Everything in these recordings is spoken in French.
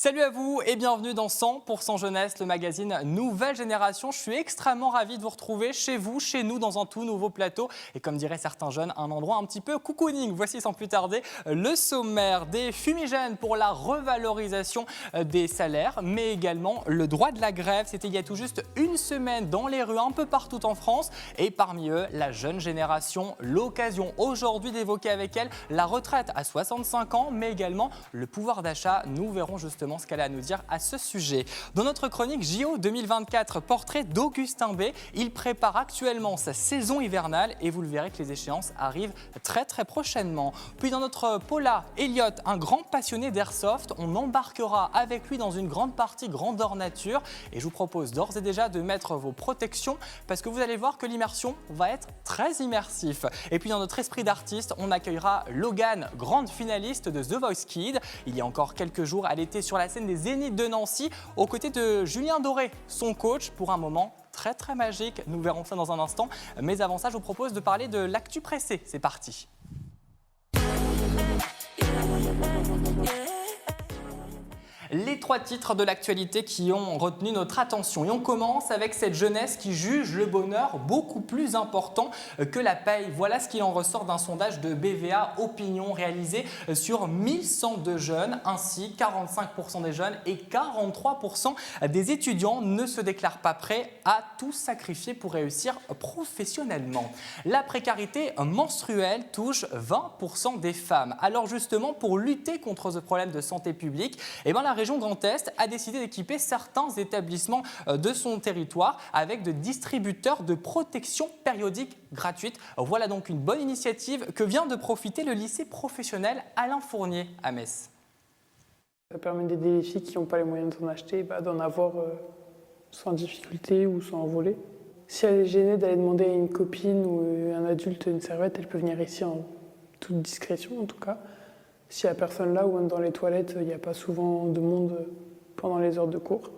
Salut à vous et bienvenue dans 100% Jeunesse, le magazine Nouvelle Génération. Je suis extrêmement ravi de vous retrouver chez vous, chez nous, dans un tout nouveau plateau. Et comme diraient certains jeunes, un endroit un petit peu cocooning. Voici sans plus tarder le sommaire des fumigènes pour la revalorisation des salaires, mais également le droit de la grève. C'était il y a tout juste une semaine dans les rues un peu partout en France. Et parmi eux, la jeune génération. L'occasion aujourd'hui d'évoquer avec elle la retraite à 65 ans, mais également le pouvoir d'achat. Nous verrons justement ce qu'elle a à nous dire à ce sujet. Dans notre chronique JO 2024, portrait d'Augustin B. Il prépare actuellement sa saison hivernale et vous le verrez que les échéances arrivent très prochainement. Puis dans notre Paula Elliott, un grand passionné d'airsoft, on embarquera avec lui dans une grande partie grandeur nature et je vous propose d'ores et déjà de mettre vos protections parce que vous allez voir que l'immersion va être très immersif. Et puis dans notre esprit d'artiste, on accueillera Logan, grande finaliste de The Voice Kids. Il y a encore quelques jours, elle était sur la scène des Zéniths de Nancy aux côtés de Julien Doré, son coach, pour un moment très magique. Nous verrons ça dans un instant. Mais avant ça, je vous propose de parler de l'actu pressée. C'est parti. Les trois titres de l'actualité qui ont retenu notre attention. Et on commence avec cette jeunesse qui juge le bonheur beaucoup plus important que la paye. Voilà ce qu'il en ressort d'un sondage de BVA Opinion réalisé sur 1102 jeunes. Ainsi, 45% des jeunes et 43% des étudiants ne se déclarent pas prêts à tout sacrifier pour réussir professionnellement. La précarité menstruelle touche 20% des femmes. Alors justement, pour lutter contre ce problème de santé publique, la région Grand Est a décidé d'équiper certains établissements de son territoire avec de distributeurs de protection périodique gratuite. Voilà donc une bonne initiative que vient de profiter le lycée professionnel Alain Fournier à Metz. Ça permet d'aider les filles qui n'ont pas les moyens d'en acheter, d'en avoir sans difficulté ou sans en voler. Si elle est gênée d'aller demander à une copine ou un adulte une serviette, elle peut venir ici en toute discrétion en tout cas. S'il n'y a personne là ou même dans les toilettes, il n'y a pas souvent de monde pendant les heures de cours.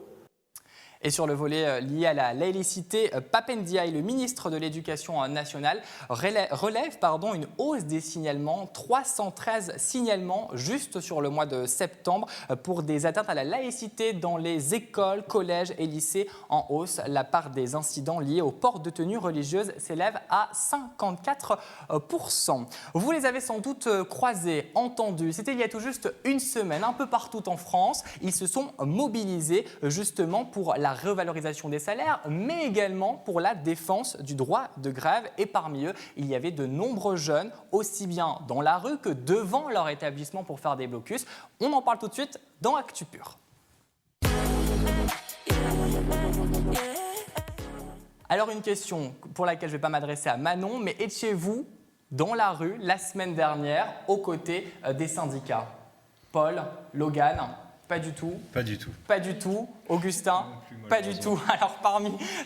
Et sur le volet lié à la laïcité, Pape Ndiaye, le ministre de l'Éducation nationale, relève une hausse des signalements, 313 signalements juste sur le mois de septembre pour des atteintes à la laïcité dans les écoles, collèges et lycées en hausse. La part des incidents liés au port de tenues religieuses s'élève à 54%. Vous les avez sans doute croisés, entendus. C'était il y a tout juste une semaine, un peu partout en France. Ils se sont mobilisés justement pour la revalorisation des salaires, mais également pour la défense du droit de grève. Et parmi eux, il y avait de nombreux jeunes, aussi bien dans la rue que devant leur établissement pour faire des blocus. On en parle tout de suite dans Actu Pur. Alors une question pour laquelle je ne vais pas m'adresser à Manon, mais étiez-vous dans la rue la semaine dernière aux côtés des syndicats? Paul, Logan? Pas du tout. Pas du tout. Pas du tout. Augustin? Pas du tout. Alors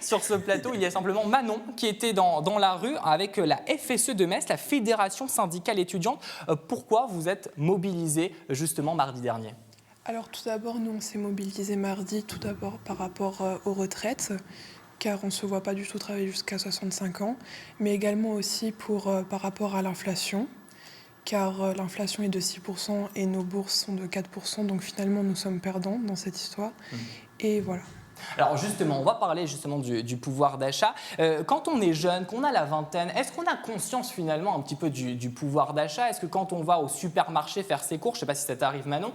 sur ce plateau, il y a simplement Manon qui était dans la rue avec la FSE de Metz, la Fédération syndicale étudiante. Pourquoi vous êtes mobilisés justement mardi dernier? Alors tout d'abord, nous on s'est mobilisés mardi tout d'abord par rapport aux retraites, car on ne se voit pas du tout travailler jusqu'à 65 ans, mais également aussi par rapport à l'inflation. Car l'inflation est de 6% et nos bourses sont de 4%, donc finalement nous sommes perdants dans cette histoire. Et voilà. Alors justement, on va parler justement du pouvoir d'achat. Quand on est jeune, qu'on a la vingtaine, est-ce qu'on a conscience finalement un petit peu du pouvoir d'achat? Est-ce que quand on va au supermarché faire ses courses, je ne sais pas si ça t'arrive Manon,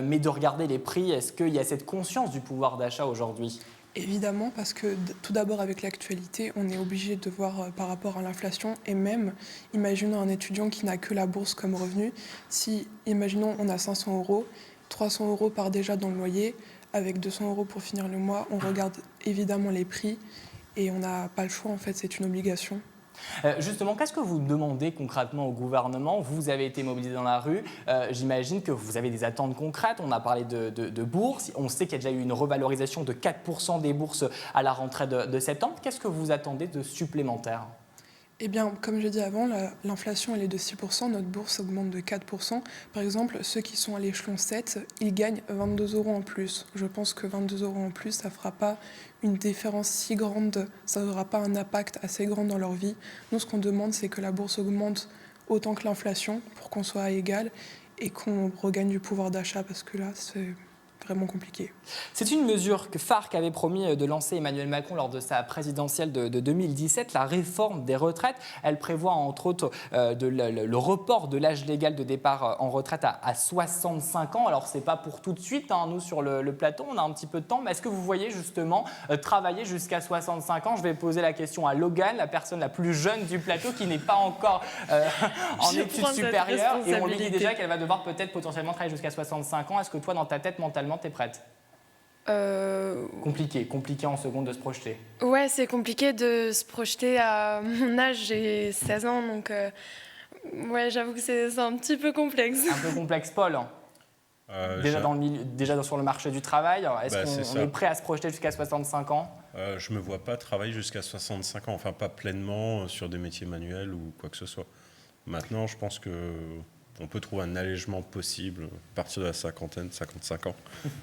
mais de regarder les prix, est-ce qu'il y a cette conscience du pouvoir d'achat aujourd'hui? Évidemment, parce que tout d'abord avec l'actualité, on est obligé de voir par rapport à l'inflation et même, imaginons un étudiant qui n'a que la bourse comme revenu, si, imaginons, on a 500 €, 300 € part déjà dans le loyer, avec 200 € pour finir le mois, on regarde évidemment les prix et on n'a pas le choix en fait, c'est une obligation. Justement, qu'est-ce que vous demandez concrètement au gouvernement? Vous avez été mobilisé dans la rue, j'imagine que vous avez des attentes concrètes. On a parlé de bourses, on sait qu'il y a déjà eu une revalorisation de 4% des bourses à la rentrée de septembre. Qu'est-ce que vous attendez de supplémentaire? Eh bien, comme je dis avant, l'inflation elle est de 6%, notre bourse augmente de 4%. Par exemple, ceux qui sont à l'échelon 7, ils gagnent 22 € en plus. Je pense que 22 € en plus, ça ne fera pas une différence si grande, ça n'aura pas un impact assez grand dans leur vie. Nous, ce qu'on demande, c'est que la bourse augmente autant que l'inflation pour qu'on soit à égal et qu'on regagne du pouvoir d'achat parce que là, c'est vraiment compliqué. C'est une mesure phare qu'avait promis de lancer Emmanuel Macron lors de sa présidentielle de 2017, la réforme des retraites. Elle prévoit entre autres le report de l'âge légal de départ en retraite à 65 ans. Alors, ce n'est pas pour tout de suite, hein. Nous, sur le plateau, on a un petit peu de temps. Mais est-ce que vous voyez justement travailler jusqu'à 65 ans? Je vais poser la question à Logan, la personne la plus jeune du plateau qui n'est pas encore en études supérieures. Et on lui dit déjà qu'elle va devoir peut-être potentiellement travailler jusqu'à 65 ans. Est-ce que toi, dans ta tête, mentalement, tu es prête? Compliqué en seconde de se projeter. Ouais, c'est compliqué de se projeter à mon âge, j'ai 16 ans, donc ouais, j'avoue que c'est un petit peu complexe. Un peu complexe, Paul. Déjà sur le marché du travail, est-ce qu'on est prêt à se projeter jusqu'à 65 ans? Je ne me vois pas travailler jusqu'à 65 ans, enfin pas pleinement sur des métiers manuels ou quoi que ce soit. Maintenant, je pense qu'on peut trouver un allègement possible à partir de la cinquantaine, 55 ans.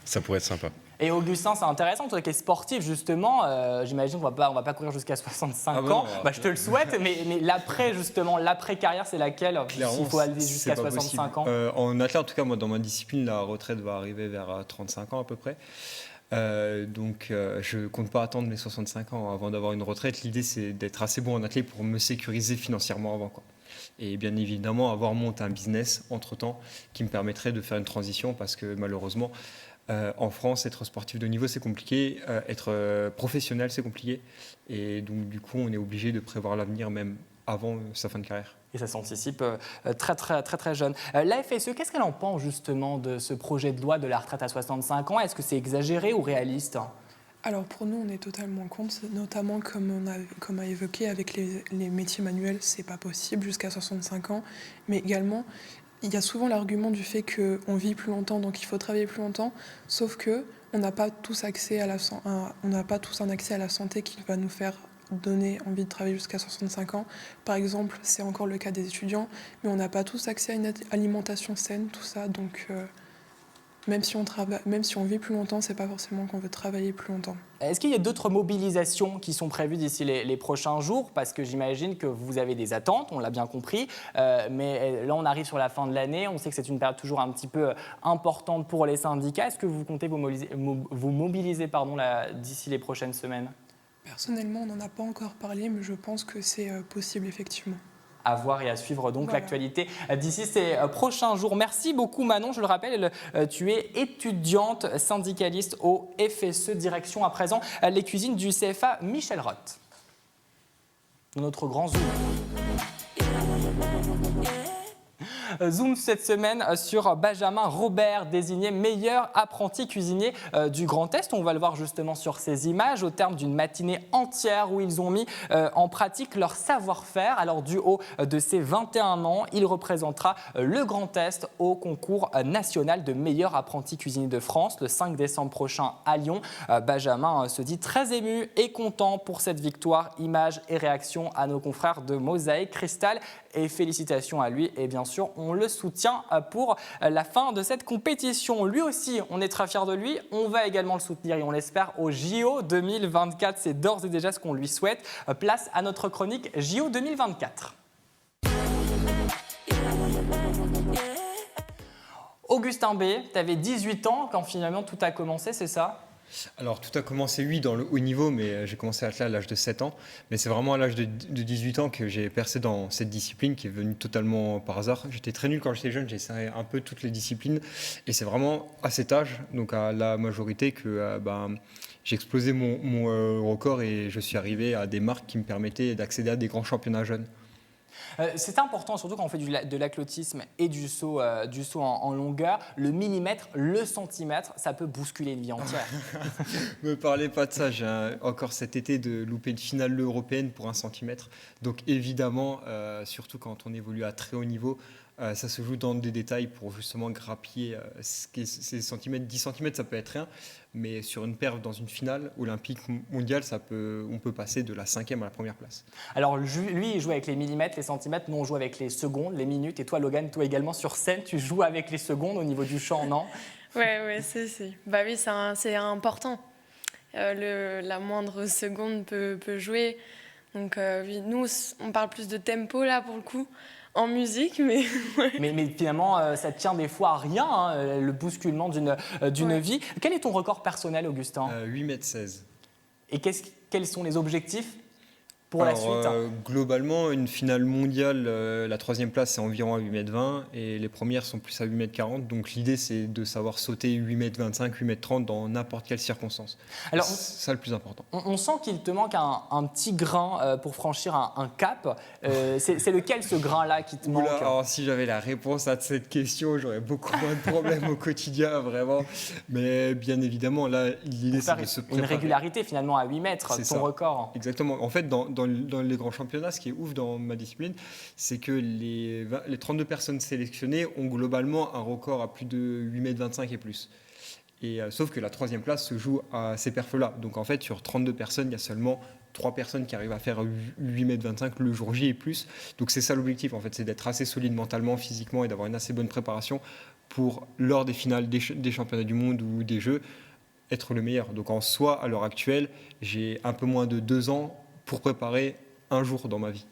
Ça pourrait être sympa. Et Augustin, c'est intéressant, toi qui es sportif justement, j'imagine qu'on va pas courir jusqu'à 65 ans. Je te le souhaite, mais l'après justement, l'après-carrière, c'est laquelle? S'il faut aller jusqu'à 65 ans. En athlète, en tout cas, moi dans ma discipline, la retraite va arriver vers 35 ans à peu près. Donc je ne compte pas attendre mes 65 ans avant d'avoir une retraite. L'idée, c'est d'être assez bon en athlète pour me sécuriser financièrement avant, quoi. Et bien évidemment, avoir monté un business entre-temps qui me permettrait de faire une transition parce que malheureusement, en France, être sportif de haut niveau, c'est compliqué. Être professionnel, c'est compliqué. Et donc, du coup, on est obligé de prévoir l'avenir même avant sa fin de carrière. Et ça s'anticipe très jeune. La FSE, qu'est-ce qu'elle en pense justement de ce projet de loi de la retraite à 65 ans? Est-ce que c'est exagéré ou réaliste? Alors pour nous, on est totalement contre, notamment comme a évoqué avec les métiers manuels, c'est pas possible jusqu'à 65 ans, mais également il y a souvent l'argument du fait qu'on vit plus longtemps, donc il faut travailler plus longtemps, sauf que on n'a pas tous accès on n'a pas tous un accès à la santé qui va nous faire donner envie de travailler jusqu'à 65 ans. Par exemple, c'est encore le cas des étudiants, mais on n'a pas tous accès à une alimentation saine, tout ça, donc même si on vit plus longtemps, c'est pas forcément qu'on veut travailler plus longtemps. Est-ce qu'il y a d'autres mobilisations qui sont prévues d'ici les prochains jours? Parce que j'imagine que vous avez des attentes, on l'a bien compris. Mais là, on arrive sur la fin de l'année. On sait que c'est une période toujours un petit peu importante pour les syndicats. Est-ce que vous comptez vous mobiliser d'ici les prochaines semaines? Personnellement, on n'en a pas encore parlé, mais je pense que c'est possible, effectivement. À voir et à suivre donc l'actualité d'ici ces prochains jours. Merci beaucoup Manon, je le rappelle, tu es étudiante syndicaliste au FSE, direction à présent les cuisines du CFA Michel Roth. Notre grand zoom. Zoom cette semaine sur Benjamin Robert, désigné meilleur apprenti cuisinier du Grand Est. On va le voir justement sur ces images au terme d'une matinée entière où ils ont mis en pratique leur savoir-faire. Alors du haut de ses 21 ans, il représentera le Grand Est au concours national de meilleur apprenti cuisinier de France le 5 décembre prochain à Lyon. Benjamin se dit très ému et content pour cette victoire. Images et réactions à nos confrères de Mosaïque, Cristal et félicitations à lui et bien sûr on le soutient pour la fin de cette compétition. Lui aussi, on est très fiers de lui, on va également le soutenir et on l'espère au JO 2024, c'est d'ores et déjà ce qu'on lui souhaite. Place à notre chronique JO 2024. Augustin B, tu avais 18 ans quand finalement tout a commencé, c'est ça ? Alors tout a commencé, oui, dans le haut niveau, mais j'ai commencé à l'athlète à l'âge de 7 ans. Mais c'est vraiment à l'âge de 18 ans que j'ai percé dans cette discipline qui est venue totalement par hasard. J'étais très nul quand j'étais jeune, j'ai essayé un peu toutes les disciplines. Et c'est vraiment à cet âge, donc à la majorité, que j'ai explosé mon record et je suis arrivé à des marques qui me permettaient d'accéder à des grands championnats jeunes. C'est important, surtout quand on fait de l'athlétisme et du saut en longueur. Le millimètre, le centimètre, ça peut bousculer une vie entière. Me parlez pas de ça. J'ai encore cet été de louper une finale européenne pour 1 centimètre. Donc évidemment, surtout quand on évolue à très haut niveau, ça se joue dans des détails pour justement grappiller ces centimètres. 10 centimètres, ça peut être rien. Mais sur une perf dans une finale olympique mondiale, on peut passer de la 5e à la première place. Alors lui, il joue avec les millimètres, les centimètres. Nous, on joue avec les secondes, les minutes. Et toi, Logan, toi également sur scène, tu joues avec les secondes au niveau du chant, non ? Ouais, c'est. Bah oui, c'est important. La moindre seconde peut jouer. Donc oui, nous, on parle plus de tempo là pour le coup. en musique, mais Mais finalement, ça tient des fois à rien, hein, le bousculement d'une vie. Quel est ton record personnel, Augustin? 8,16 m. Et quels sont les objectifs pour la suite? Globalement, une finale mondiale, la 3e place, c'est environ à 8,20 m et les premières sont plus à 8,40 m. Donc l'idée, c'est de savoir sauter 8,25 m, 8,30 m dans n'importe quelle circonstance. Alors, c'est ça le plus important. On sent qu'il te manque un petit grain pour franchir un cap. C'est lequel, ce grain-là, qui te manque? Oula, alors, si j'avais la réponse à cette question, j'aurais beaucoup moins de problèmes au quotidien, vraiment. Mais bien évidemment, là, l'idée, c'est de se préparer. Une régularité, finalement, à 8 mètres, ton ça. record. Exactement. En fait, dans les grands championnats, ce qui est ouf dans ma discipline, c'est que les 32 personnes sélectionnées ont globalement un record à plus de 8,25 m et plus. Et, sauf que la 3e place se joue à ces perfs-là. Donc en fait, sur 32 personnes, il y a seulement 3 personnes qui arrivent à faire 8,25 m le jour J et plus. Donc c'est ça l'objectif, en fait, c'est d'être assez solide mentalement, physiquement et d'avoir une assez bonne préparation pour, lors des finales des championnats du monde ou des Jeux, être le meilleur. Donc en soi, à l'heure actuelle, j'ai un peu moins de 2 ans pour préparer un jour dans ma vie.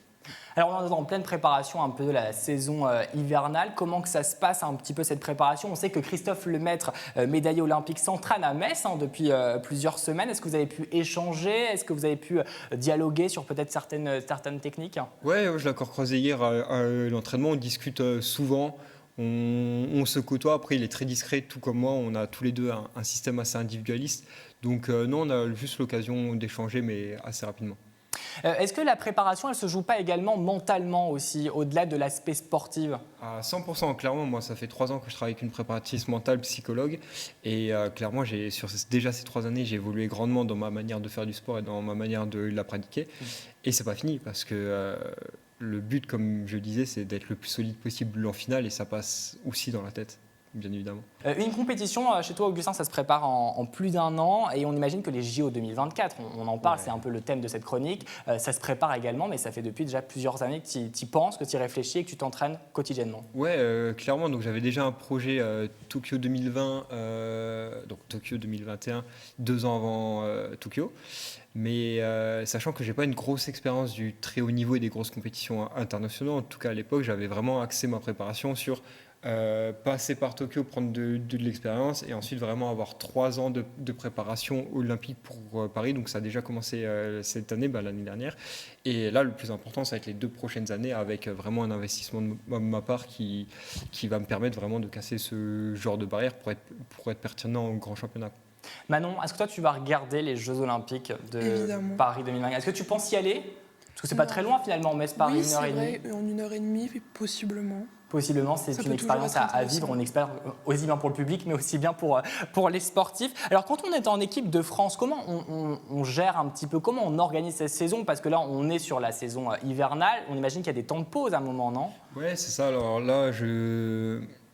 Alors on est en pleine préparation un peu de la saison hivernale. Comment que ça se passe un petit peu cette préparation? On sait que Christophe Lemaître, médaillé olympique, s'entraîne à Metz depuis plusieurs semaines. Est-ce que vous avez pu échanger? Est-ce que vous avez pu dialoguer sur peut-être certaines techniques? Ouais, je l'ai encore croisé hier à l'entraînement. On discute souvent. On se côtoie. Après, il est très discret, tout comme moi. On a tous les deux un système assez individualiste. Donc non, on a juste l'occasion d'échanger, mais assez rapidement. Est-ce que la préparation, elle ne se joue pas également mentalement aussi, au-delà de l'aspect sportif? À 100%, clairement. Moi, ça fait 3 ans que je travaille avec une préparatrice mentale, psychologue. Et clairement, déjà ces 3 années, j'ai évolué grandement dans ma manière de faire du sport et dans ma manière de la pratiquer. Et c'est pas fini, parce que le but, comme je le disais, c'est d'être le plus solide possible en finale. Et ça passe aussi dans la tête, bien évidemment. Une compétition, chez toi, Augustin, ça se prépare en plus d'1 an et on imagine que les JO 2024, on en parle, c'est un peu le thème de cette chronique, ça se prépare également, mais ça fait depuis déjà plusieurs années que tu y penses, que tu y réfléchis et que tu t'entraînes quotidiennement. Ouais, clairement, donc j'avais déjà un projet Tokyo 2020, donc Tokyo 2021, 2 ans avant Tokyo. Mais sachant que je n'ai pas une grosse expérience du très haut niveau et des grosses compétitions internationales, en tout cas à l'époque, j'avais vraiment axé ma préparation sur passer par Tokyo, prendre de l'expérience et ensuite vraiment avoir 3 ans de préparation olympique pour Paris. Donc ça a déjà commencé cette année, l'année dernière. Et là, le plus important, ça va être les 2 prochaines années avec vraiment un investissement de ma part qui va me permettre vraiment de casser ce genre de barrière pour être pertinent au grand championnat. Manon, est-ce que toi, tu vas regarder les Jeux Olympiques de Évidemment. Paris 2024? Est-ce que tu penses y aller? Parce que c'est pas très loin finalement, Metz-Paris, Oui, 1h30. c'est vrai, en 1h30, possiblement. Possiblement, c'est Ça une peut toujours expérience être à intéressant. vivre, on espère aussi bien pour le public, mais aussi bien pour les sportifs. Alors, quand on est en équipe de France, comment on gère un petit peu, comment on organise cette saison? Parce que là, on est sur la saison hivernale, on imagine qu'il y a des temps de pause à un moment, non? Ouais, c'est ça. Alors là,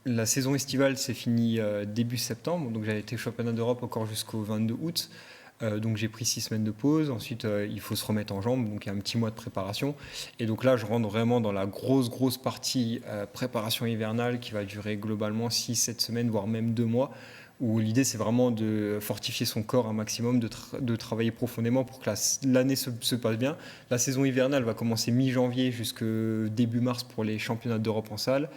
la saison estivale s'est finie début septembre, donc j'avais été championnat d'Europe encore jusqu'au 22 août. Donc j'ai pris 6 semaines de pause. Ensuite, il faut se remettre en jambes, donc il y a un petit mois de préparation. Et donc là, je rentre vraiment dans la grosse partie préparation hivernale qui va durer globalement 6-7 semaines, voire même 2 mois, où l'idée, c'est vraiment de fortifier son corps un maximum, de travailler profondément pour que l'année se passe bien. La saison hivernale va commencer mi-janvier jusqu'au début mars pour les championnats d'Europe en salle.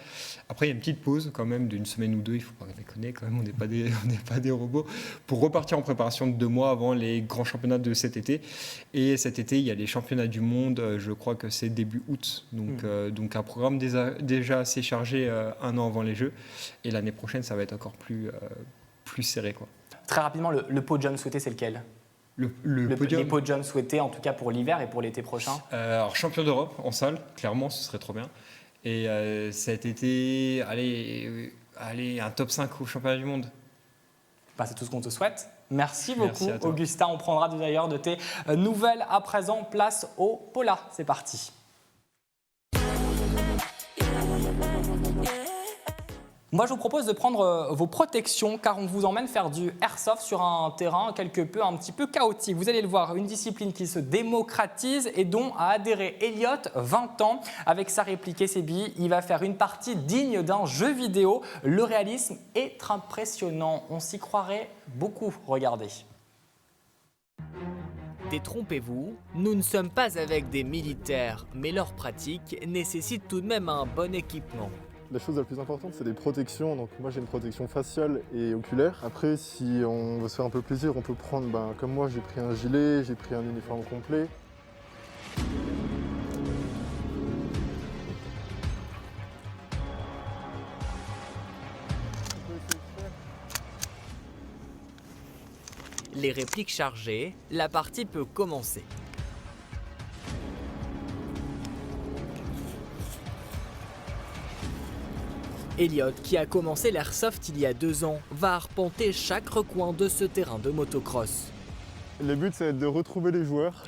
Après, il y a une petite pause quand même d'une semaine ou 2, il ne faut pas déconner quand même, on n'est pas des robots, pour repartir en préparation de 2 mois avant les grands championnats de cet été. Et cet été, il y a les championnats du monde, je crois que c'est début août, donc un programme déjà assez chargé 1 an avant les Jeux. Et l'année prochaine, ça va être encore plus serré, quoi. Très rapidement, le podium souhaité, c'est lequel? Podium. Les podiums souhaités, en tout cas pour l'hiver et pour l'été prochain? Alors, champion d'Europe en salle, clairement, ce serait trop bien. Et cet été, allez, un top 5 au championnat du monde. C'est tout ce qu'on te souhaite. Merci beaucoup, à toi. Augustin. On prendra d'ailleurs de tes nouvelles à présent. Place au Pola. C'est parti. Moi, je vous propose de prendre vos protections car on vous emmène faire du airsoft sur un terrain un petit peu chaotique. Vous allez le voir, une discipline qui se démocratise et dont a adhéré Elliot, 20 ans. Avec sa réplique et ses billes, il va faire une partie digne d'un jeu vidéo. Le réalisme est impressionnant. On s'y croirait beaucoup. Regardez. détrompez-vous, nous ne sommes pas avec des militaires, mais leur pratique nécessite tout de même un bon équipement. La chose la plus importante, c'est les protections. Donc moi, j'ai une protection faciale et oculaire. Après, si on veut se faire un peu plaisir, on peut prendre, comme moi, j'ai pris un gilet, j'ai pris un uniforme complet. Les répliques chargées, la partie peut commencer. Elliot, qui a commencé l'airsoft il y a 2 ans, va arpenter chaque recoin de ce terrain de motocross. Le but, c'est de retrouver les joueurs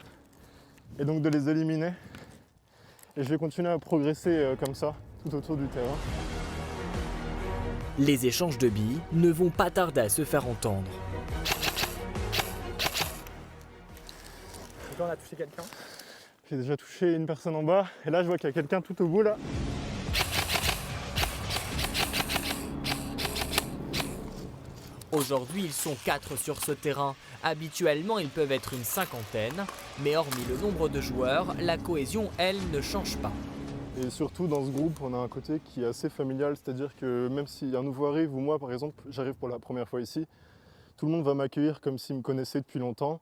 et donc de les éliminer. Et je vais continuer à progresser comme ça, tout autour du terrain. Les échanges de billes ne vont pas tarder à se faire entendre. On a touché quelqu'un. J'ai déjà touché une personne en bas et là, je vois qu'il y a quelqu'un tout au bout là. Aujourd'hui, ils sont 4 sur ce terrain. Habituellement, ils peuvent être une 50aine. Mais hormis le nombre de joueurs, la cohésion, elle, ne change pas. Et surtout, dans ce groupe, on a un côté qui est assez familial. C'est-à-dire que même si un nouveau arrive, ou moi, par exemple, j'arrive pour la première fois ici, tout le monde va m'accueillir comme s'il me connaissait depuis longtemps.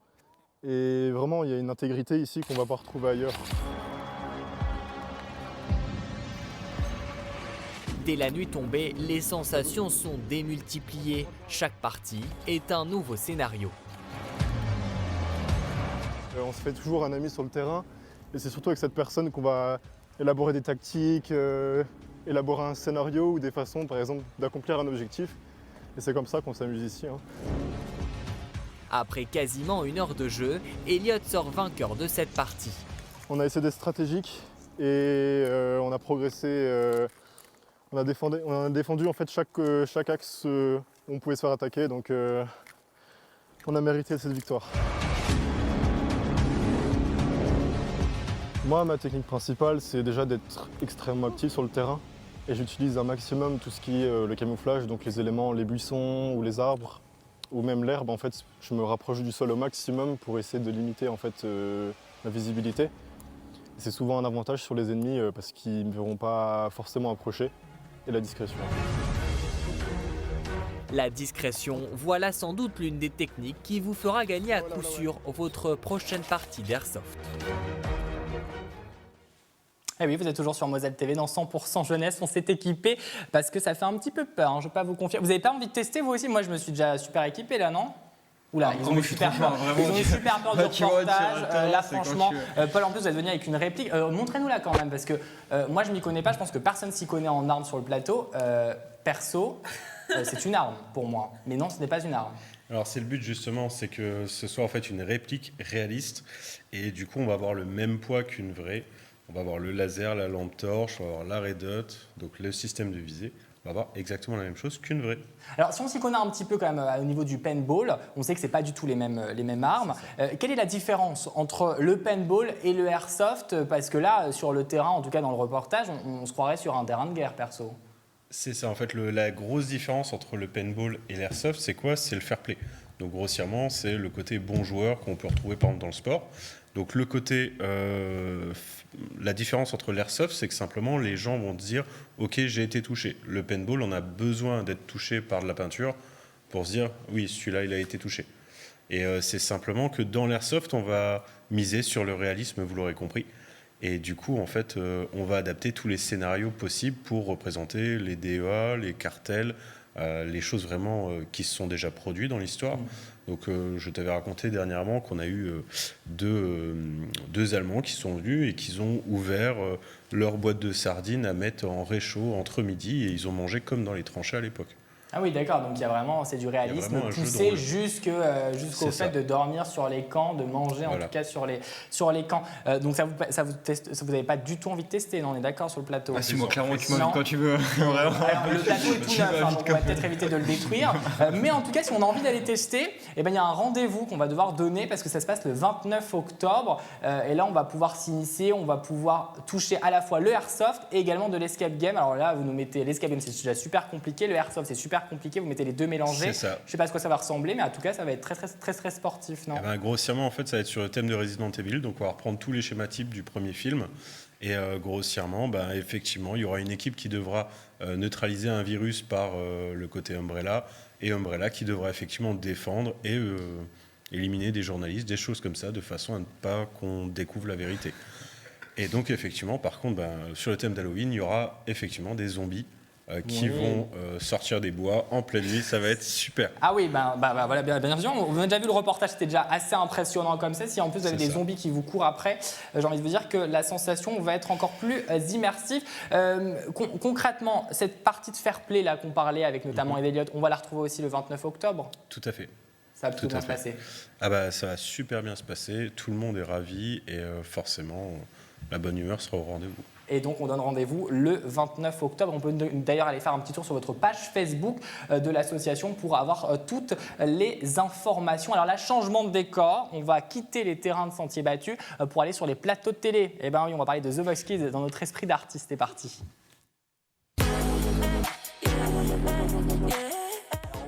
Et vraiment, il y a une intégrité ici qu'on ne va pas retrouver ailleurs. Dès la nuit tombée, les sensations sont démultipliées. Chaque partie est un nouveau scénario. On se fait toujours un ami sur le terrain. Et c'est surtout avec cette personne qu'on va élaborer des tactiques, élaborer un scénario ou des façons, par exemple, d'accomplir un objectif. Et c'est comme ça qu'on s'amuse ici. Après quasiment 1 heure de jeu, Elliot sort vainqueur de cette partie. On a essayé d'être stratégique et on a progressé. On a défendu en fait chaque axe où on pouvait se faire attaquer, donc on a mérité cette victoire. Moi, ma technique principale, c'est déjà d'être extrêmement actif sur le terrain et j'utilise un maximum tout ce qui est le camouflage, donc les éléments, les buissons ou les arbres ou même l'herbe. En fait, je me rapproche du sol au maximum pour essayer de limiter en fait la visibilité. C'est souvent un avantage sur les ennemis parce qu'ils ne me verront pas forcément approcher. Et la discrétion. La discrétion, voilà sans doute l'une des techniques qui vous fera gagner à coup sûr votre prochaine partie d'Airsoft. Eh oui, vous êtes toujours sur Moselle TV dans 100% jeunesse. On s'est équipé parce que ça fait un petit peu peur, je ne vais pas vous confier. Vous n'avez pas envie de tester vous aussi? Moi, je me suis déjà super équipé là, non? Oula, ils ont eu super peur. Ils ont eu super peur du reportage. Là, franchement, Paul, en plus, vous êtes venu avec une réplique. Montrez-nous là quand même, parce que moi, je m'y connais pas. Je pense que personne s'y connaît en armes sur le plateau. Perso, c'est une arme pour moi. Mais non, ce n'est pas une arme. Alors c'est le but justement, c'est que ce soit en fait une réplique réaliste. Et du coup, on va avoir le même poids qu'une vraie. On va avoir le laser, la lampe torche, on va avoir la red dot, donc le système de visée. On va avoir exactement la même chose qu'une vraie. Alors, si on s'y connaît un petit peu quand même au niveau du paintball, on sait que ce n'est pas du tout les mêmes armes. Quelle est la différence entre le paintball et le airsoft? Parce que là, sur le terrain, en tout cas dans le reportage, on se croirait sur un terrain de guerre, perso. C'est ça, en fait, la grosse différence entre le paintball et l'airsoft, c'est quoi? C'est le fair play. Donc, grossièrement, c'est le côté bon joueur qu'on peut retrouver, par exemple, dans le sport. Donc, le côté... la différence entre l'airsoft, c'est que simplement, les gens vont dire « Ok, j'ai été touché ». Le paintball, on a besoin d'être touché par de la peinture pour se dire « Oui, celui-là, il a été touché ». Et c'est simplement que dans l'airsoft, on va miser sur le réalisme, vous l'aurez compris. Et du coup, en fait, on va adapter tous les scénarios possibles pour représenter les DEA, les cartels, les choses vraiment qui se sont déjà produites dans l'histoire. Donc, je t'avais raconté dernièrement qu'on a eu deux Allemands qui sont venus et qui ont ouvert leur boîte de sardines à mettre en réchaud entre midi et ils ont mangé comme dans les tranchées à l'époque. Ah oui, d'accord, donc il y a vraiment, c'est du réalisme poussé jusqu'au fait de dormir sur les camps, de manger en tout cas sur les camps. Donc vous n'avez pas du tout envie de tester, non, on est d'accord sur le plateau? Ah si, moi clairement tu m'invites quand tu veux. Vraiment. Alors, le plateau est tout neuf, donc on va peut-être éviter de le détruire. Mais en tout cas, si on a envie d'aller tester, eh ben, il y a un rendez-vous qu'on va devoir donner parce que ça se passe le 29 octobre. Et là, on va pouvoir s'initier, on va pouvoir toucher à la fois le airsoft et également de l'escape game. Alors là, vous nous mettez l'escape game, c'est déjà super compliqué, le airsoft, c'est super super compliqué. Vous mettez les deux mélangés. C'est ça. Je sais pas à quoi ça va ressembler, mais en tout cas, ça va être très sportif, non? Eh ben, grossièrement, en fait, ça va être sur le thème de Resident Evil. Donc, on va reprendre tous les schémas types du premier film. Et grossièrement, effectivement, il y aura une équipe qui devra neutraliser un virus par le côté Umbrella. Et Umbrella qui devra effectivement défendre et éliminer des journalistes, des choses comme ça, de façon à ne pas qu'on découvre la vérité. Et donc, effectivement, par contre, sur le thème d'Halloween, il y aura effectivement des zombies qui vont sortir des bois en pleine nuit. Ça va être super. Ah oui, voilà, bien sûr. On a déjà vu le reportage, c'était déjà assez impressionnant comme ça. Si en plus vous avez des zombies qui vous courent après, j'ai envie de vous dire que la sensation va être encore plus immersive. Concrètement, cette partie de fair play là qu'on parlait avec notamment Ed Elliott, on va la retrouver aussi le 29 octobre. Tout à fait. Ça va tout bien se passer. Ça va super bien se passer. Tout le monde est ravi et forcément, la bonne humeur sera au rendez-vous. Et donc, on donne rendez-vous le 29 octobre. On peut d'ailleurs aller faire un petit tour sur votre page Facebook de l'association pour avoir toutes les informations. Alors là, changement de décor. On va quitter les terrains de sentiers battus pour aller sur les plateaux de télé. Eh bien oui, on va parler de The Voice Kids dans notre esprit d'artiste. C'est parti.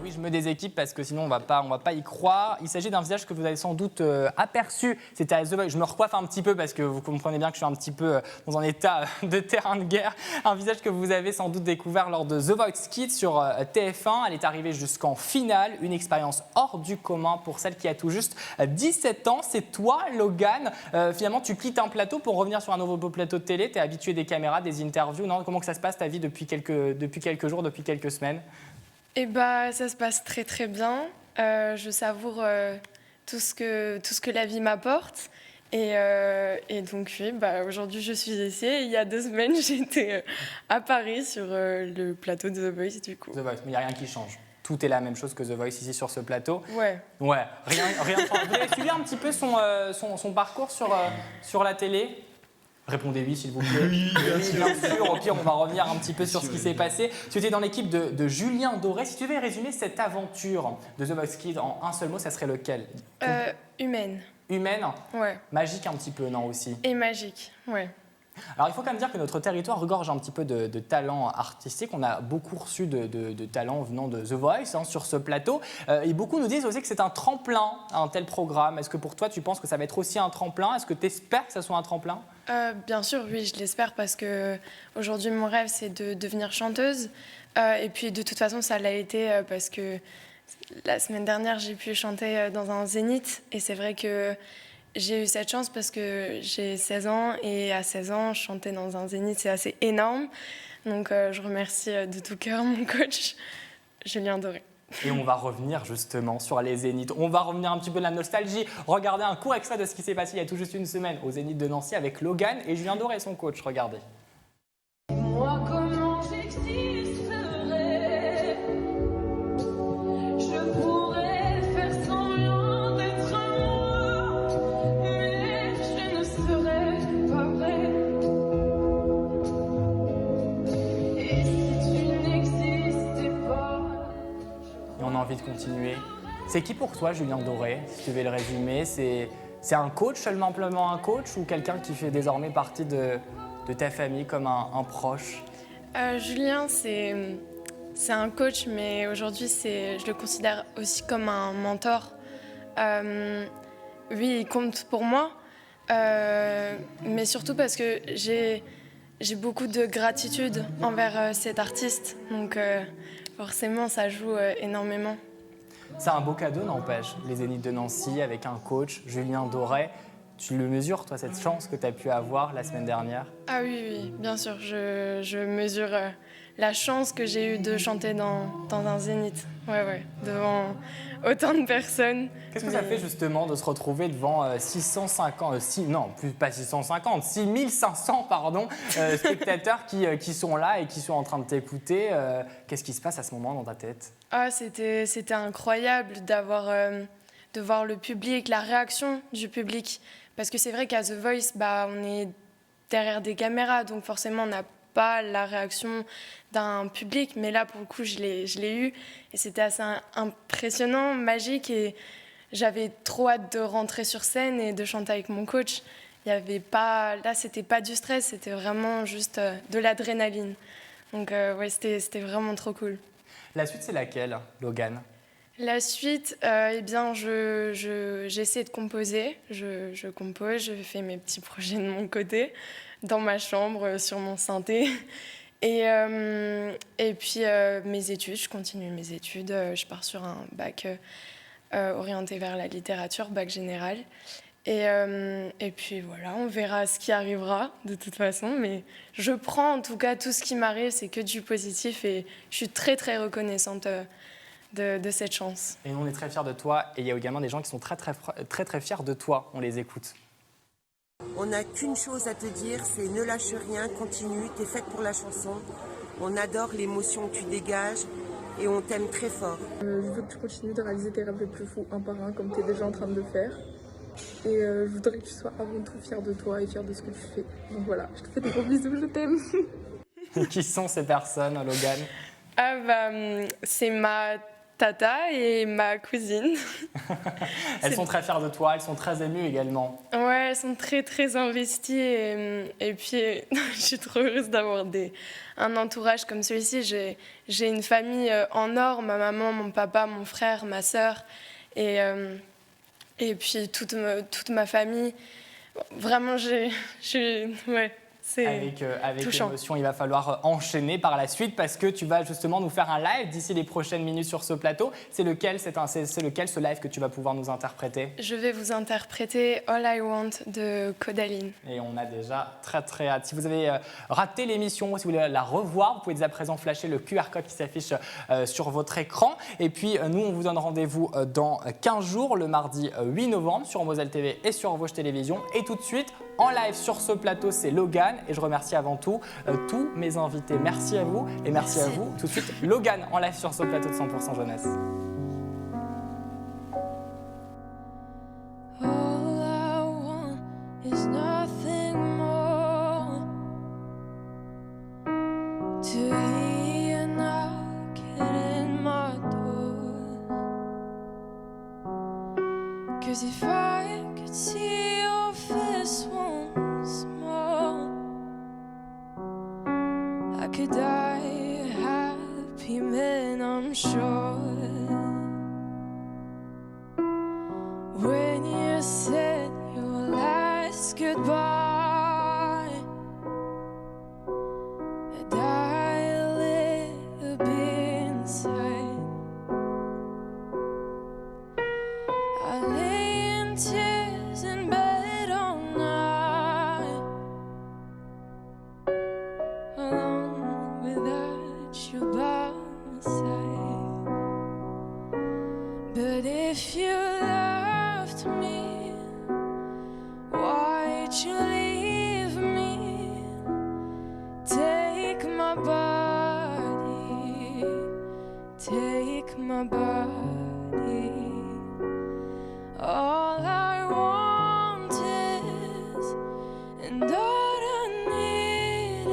Oui, je me des équipes parce que sinon on va pas y croire. Il s'agit d'un visage que vous avez sans doute aperçu. C'était à The Voice. Je me recoiffe un petit peu parce que vous comprenez bien que je suis un petit peu dans un état de terrain de guerre. Un visage que vous avez sans doute découvert lors de The Voice Kids sur TF1. Elle est arrivée jusqu'en finale. Une expérience hors du commun pour celle qui a tout juste 17 ans. C'est toi, Logan. Finalement, tu quittes un plateau pour revenir sur un nouveau plateau de télé. Tu es habitué des caméras, des interviews. Non, comment que ça se passe ta vie depuis quelques jours, depuis quelques semaines? Ça se passe très bien. Je savoure tout ce que la vie m'apporte. Et donc oui, aujourd'hui je suis ici. Et il y a 2 semaines, j'étais à Paris sur le plateau de The Voice du coup. The Voice, mais il n'y a rien qui change. Tout est la même chose que The Voice ici sur ce plateau. Ouais, rien de change. Vous avez suivi un petit peu son parcours sur la télé? Répondez oui, s'il vous plaît. Oui, bien sûr. Au pire, on va revenir un petit peu sur ce qui s'est passé. Tu étais dans l'équipe de Julien Doré. Si tu devais résumer cette aventure de The Voice Kids en un seul mot, ça serait lequel? Humaine. Humaine? Ouais. Magique un petit peu, non, aussi? Et magique, ouais. Alors, il faut quand même dire que notre territoire regorge un petit peu de talents artistiques. On a beaucoup reçu de talents venant de The Voice sur ce plateau. Et beaucoup nous disent aussi que c'est un tremplin, un tel programme. Est-ce que pour toi, tu penses que ça va être aussi un tremplin? Est-ce que tu espères que ça soit un tremplin? Bien sûr, oui, je l'espère parce que aujourd'hui mon rêve, c'est de devenir chanteuse. Et puis, de toute façon, ça l'a été parce que la semaine dernière, j'ai pu chanter dans un zénith. Et c'est vrai que j'ai eu cette chance parce que j'ai 16 ans et à 16 ans, chanter dans un zénith, c'est assez énorme. Donc, je remercie de tout cœur mon coach, Julien Doré. Et on va revenir justement sur les Zéniths. On va revenir un petit peu de la nostalgie. Regardez un court extrait de ce qui s'est passé il y a tout juste une semaine au Zénith de Nancy avec Logan et Julien Doré, son coach. Regardez. Moi, comment j'existerais? Je pourrais faire semblant d'être amoureux, mais je ne serais pas vrai. Et si tu n'existais pas? Et on a envie de continuer. C'est qui pour toi, Julien Doré, si tu devais le résumer? C'est un coach, seulement un coach, ou quelqu'un qui fait désormais partie de ta famille comme un proche? Julien, c'est un coach, mais aujourd'hui, je le considère aussi comme un mentor. Oui, il compte pour moi, mais surtout parce que j'ai beaucoup de gratitude envers cet artiste. Donc forcément, ça joue énormément. C'est un beau cadeau, n'empêche, les Zéniths de Nancy avec un coach, Julien Doré. Tu le mesures, toi, cette chance que tu as pu avoir la semaine dernière? Ah oui, bien sûr. Je mesure la chance que j'ai eue de chanter dans un zénith. Ouais, devant autant de personnes. Qu'est-ce que ça fait justement de se retrouver devant 6500 spectateurs qui sont là et qui sont en train de t'écouter? Qu'est-ce qui se passe à ce moment dans ta tête? Ah, c'était incroyable de voir le public, la réaction du public. Parce que c'est vrai qu'à The Voice, on est derrière des caméras, donc forcément on n'a pas la réaction d'un public. Mais là, pour le coup, je l'ai eu. Et c'était assez impressionnant, magique. Et j'avais trop hâte de rentrer sur scène et de chanter avec mon coach. Là, c'était pas du stress, c'était vraiment juste de l'adrénaline. Donc ouais, c'était vraiment trop cool. La suite, c'est laquelle, Logan? La suite, eh bien, j'essaie de composer. Je compose, je fais mes petits projets de mon côté, dans ma chambre, sur mon synthé. Et puis, mes études, je continue mes études. Je pars sur un bac orienté vers la littérature, bac général. Et puis voilà, on verra ce qui arrivera de toute façon. Mais je prends en tout cas tout ce qui m'arrive, c'est que du positif. Et je suis très, très reconnaissante de cette chance. Et on est très fiers de toi. Et il y a également des gens qui sont très, très, très, très fiers de toi. On les écoute. On n'a qu'une chose à te dire, c'est ne lâche rien, continue, t'es faite pour la chanson. On adore l'émotion que tu dégages et on t'aime très fort. Je veux que tu continues de réaliser tes rêves les plus fous un par un comme tu es déjà en train de le faire. Et je voudrais que tu sois avant tout fière de toi et fière de ce que tu fais. Donc voilà, je te fais des gros bisous, je t'aime. Qui sont ces personnes, Logan? Ah bah, c'est ma tata et ma cousine. Elles sont très fières de toi, elles sont très émues également. Ouais, elles sont très très investies et puis je suis trop heureuse d'avoir un entourage comme celui-ci. J'ai une famille en or, ma maman, mon papa, mon frère, ma sœur et puis toute ma famille. Vraiment, ouais. Avec touchant. émotion, il va falloir enchaîner par la suite parce que tu vas justement nous faire un live d'ici les prochaines minutes sur ce plateau. C'est lequel ce live que tu vas pouvoir nous interpréter? Je vais vous interpréter All I Want de Kodaline. Et on a déjà très très hâte. Si vous avez raté l'émission ou si vous voulez la revoir, vous pouvez dès à présent flasher le QR code qui s'affiche sur votre écran. Et puis nous, on vous donne rendez-vous dans 15 jours, le mardi 8 novembre sur Moselle TV et sur Vosges Télévisions. Et tout de suite, en live sur ce plateau, c'est Logan. Et je remercie avant tout tous mes invités. Merci à vous et merci à vous. Tout de suite, Logan en live sur ce plateau de 100% jeunesse. All I want is nothing more to hear you knocking in my door. 'Cause if I could see your face once more, I could die a happy man, I'm sure. When you said your last goodbye, I died a little bit inside. I lay in tears in bed all night, alone without you by my side. But if you loved me, why'd you leave me? Take my body, take my body. All I want is, and all I need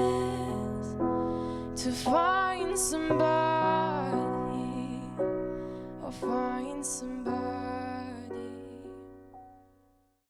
is to find somebody